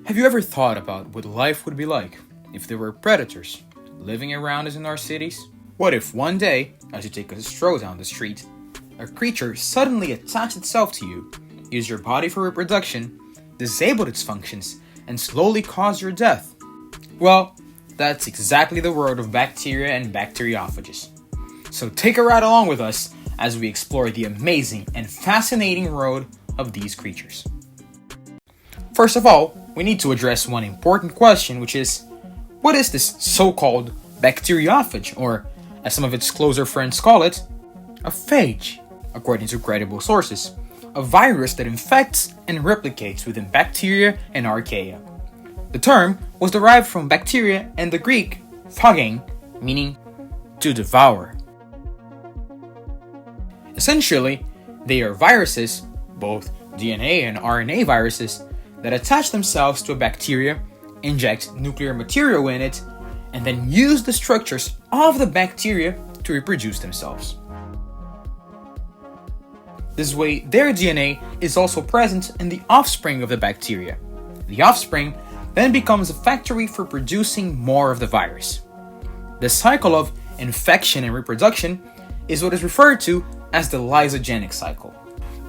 Have you ever thought about what life would be like if there were predators living around us in our cities? What if one day, as you take a stroll down the street, a creature suddenly attached itself to you, used your body for reproduction, disabled its functions, and slowly caused your death? Well, that's exactly the world of bacteria and bacteriophages. So take a ride along with us as we explore the amazing and fascinating world of these creatures. First of all, we need to address one important question, which is, what is this so-called bacteriophage, or as some of its closer friends call it, a phage? According to credible sources, a virus that infects and replicates within bacteria and archaea. The term was derived from bacteria and the Greek phagein, meaning to devour. Essentially, they are viruses, both DNA and RNA viruses, that attach themselves to a bacteria, inject nuclear material in it, and then use the structures of the bacteria to reproduce themselves. This way, their DNA is also present in the offspring of the bacteria. The offspring then becomes a factory for producing more of the virus. The cycle of infection and reproduction is what is referred to as the lysogenic cycle.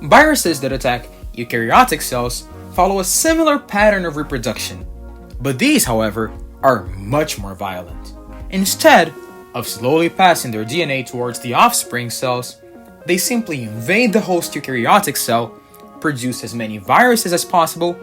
Viruses that attack eukaryotic cells follow a similar pattern of reproduction, but these, however, are much more violent. Instead of slowly passing their DNA towards the offspring cells, they simply invade the host eukaryotic cell, produce as many viruses as possible,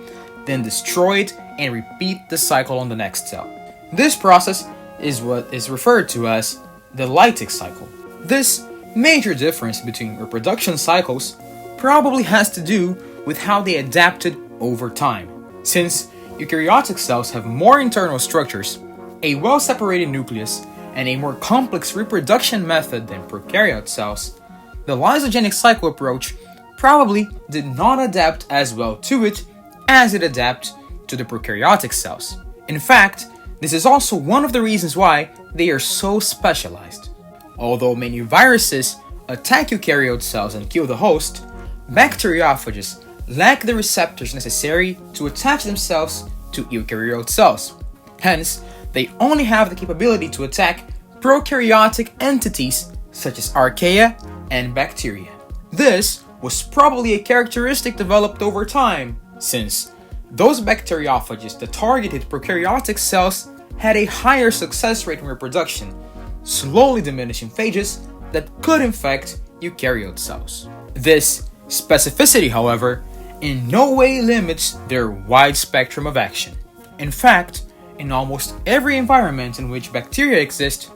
then destroy it and repeat the cycle on the next cell. This process is what is referred to as the lytic cycle. This major difference between reproduction cycles probably has to do with how they adapted over time. Since eukaryotic cells have more internal structures, a well-separated nucleus, and a more complex reproduction method than prokaryote cells, the lysogenic cycle approach probably did not adapt as well to it as it adapted to the prokaryotic cells. In fact, this is also one of the reasons why they are so specialized. Although many viruses attack eukaryote cells and kill the host, bacteriophages lack the receptors necessary to attach themselves to eukaryote cells. Hence, they only have the capability to attack prokaryotic entities such as archaea and bacteria. This was probably a characteristic developed over time, since those bacteriophages that targeted prokaryotic cells had a higher success rate in reproduction, slowly diminishing phages that could infect eukaryote cells. This specificity, however, in no way limits their wide spectrum of action. In fact, in almost every environment in which bacteria exist,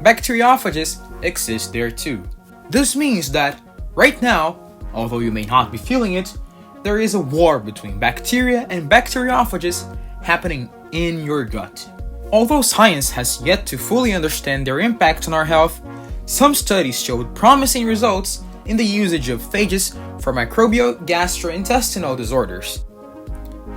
bacteriophages exist there too. This means that, right now, although you may not be feeling it, there is a war between bacteria and bacteriophages happening in your gut. Although science has yet to fully understand their impact on our health, some studies showed promising results in the usage of phages for microbial gastrointestinal disorders.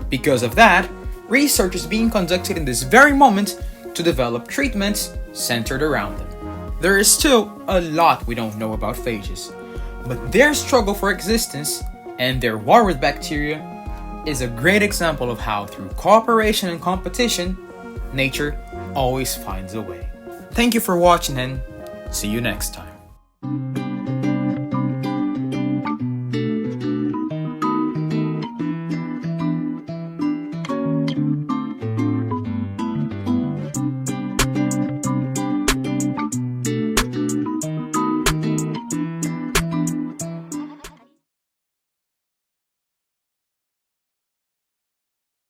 Because of that, research is being conducted in this very moment to develop treatments centered around them. There is still a lot we don't know about phages, but their struggle for existence and their war with bacteria is a great example of how, through cooperation and competition, nature always finds a way. Thank you for watching, and see you next time.